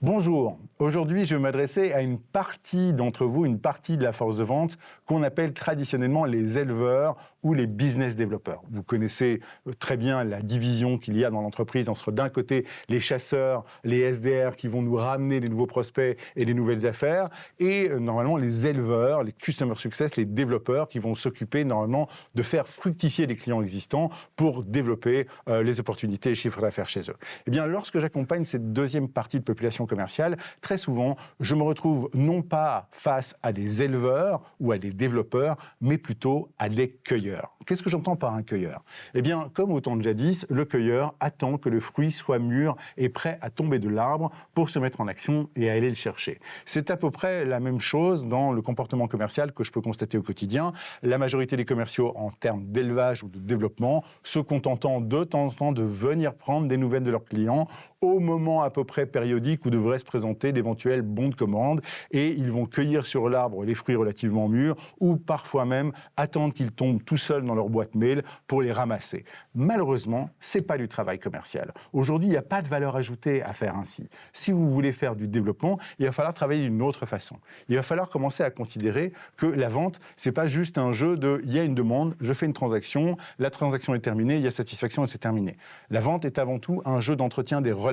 Bonjour, aujourd'hui je vais m'adresser à une partie d'entre vous, une partie de la force de vente qu'on appelle traditionnellement les éleveurs ou les business développeurs. Vous connaissez très bien la division qu'il y a dans l'entreprise entre d'un côté les chasseurs, les SDR qui vont nous ramener des nouveaux prospects et des nouvelles affaires et normalement les éleveurs, les customer success, les développeurs qui vont s'occuper normalement de faire fructifier les clients existants pour développer les opportunités et chiffres d'affaires chez eux. Eh bien, lorsque j'accompagne cette deuxième partie de population commerciale, très souvent, je me retrouve non pas face à des éleveurs ou à des développeurs, mais plutôt à des cueilleurs. Qu'est-ce que j'entends par un cueilleur? Eh bien, comme au temps de jadis, le cueilleur attend que le fruit soit mûr et prêt à tomber de l'arbre pour se mettre en action et à aller le chercher. C'est à peu près la même chose dans le comportement commercial que je peux constater au quotidien. La majorité des commerciaux, en termes d'élevage ou de développement, se contentant de temps en temps de venir prendre des nouvelles de leurs clients au moment à peu près périodique où devraient se présenter d'éventuels bons de commande et ils vont cueillir sur l'arbre les fruits relativement mûrs ou parfois même attendre qu'ils tombent tout seuls dans leur boîte mail pour les ramasser. Malheureusement, c'est pas du travail commercial. Aujourd'hui, il n'y a pas de valeur ajoutée à faire ainsi. Si vous voulez faire du développement, il va falloir travailler d'une autre façon. Il va falloir commencer à considérer que la vente, c'est pas juste un jeu de il y a une demande, je fais une transaction, la transaction est terminée, il y a satisfaction et c'est terminé. La vente est avant tout un jeu d'entretien des relations.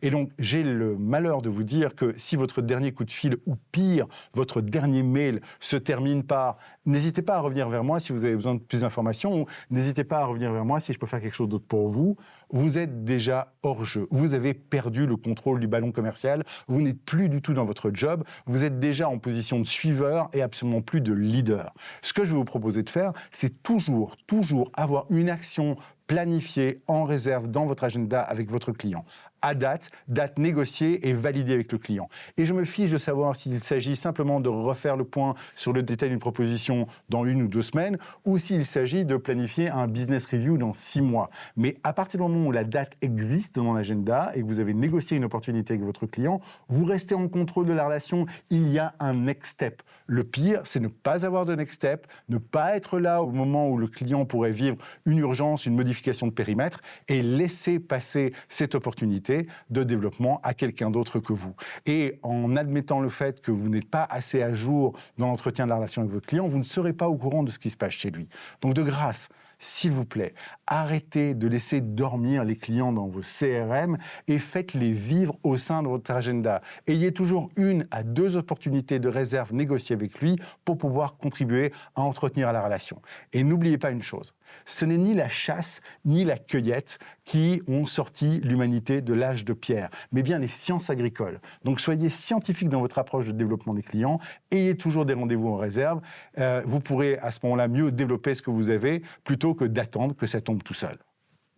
Et donc, j'ai le malheur de vous dire que si votre dernier coup de fil, ou pire, votre dernier mail se termine par « n'hésitez pas à revenir vers moi si vous avez besoin de plus d'informations » ou « n'hésitez pas à revenir vers moi si je peux faire quelque chose d'autre pour vous », vous êtes déjà hors jeu. Vous avez perdu le contrôle du ballon commercial, vous n'êtes plus du tout dans votre job, vous êtes déjà en position de suiveur et absolument plus de leader. Ce que je vais vous proposer de faire, c'est toujours avoir une action planifiée en réserve dans votre agenda avec votre client, à date négociée et validée avec le client. Et je me fiche de savoir s'il s'agit simplement de refaire le point sur le détail d'une proposition dans 1 ou 2 semaines, ou s'il s'agit de planifier un business review dans 6 mois. Mais à partir du moment où la date existe dans l'agenda et que vous avez négocié une opportunité avec votre client, vous restez en contrôle de la relation, il y a un next step. Le pire, c'est ne pas avoir de next step, ne pas être là au moment où le client pourrait vivre une urgence, une modification de périmètre et laisser passer cette opportunité de développement à quelqu'un d'autre que vous. Et en admettant le fait que vous n'êtes pas assez à jour dans l'entretien de la relation avec votre client, vous ne serez pas au courant de ce qui se passe chez lui. Donc de grâce, s'il vous plaît, arrêtez de laisser dormir les clients dans vos CRM et faites-les vivre au sein de votre agenda. Ayez toujours 1 à 2 opportunités de réserve négociées avec lui pour pouvoir contribuer à entretenir la relation. Et n'oubliez pas une chose, ce n'est ni la chasse ni la cueillette qui ont sorti l'humanité de l'âge de pierre, mais bien les sciences agricoles. Donc soyez scientifique dans votre approche de développement des clients, ayez toujours des rendez-vous en réserve, vous pourrez à ce moment-là mieux développer ce que vous avez plutôt que d'attendre que ça tombe tout seul.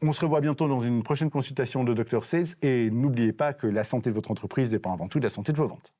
On se revoit bientôt dans une prochaine consultation de Dr Sales et n'oubliez pas que la santé de votre entreprise dépend avant tout de la santé de vos ventes.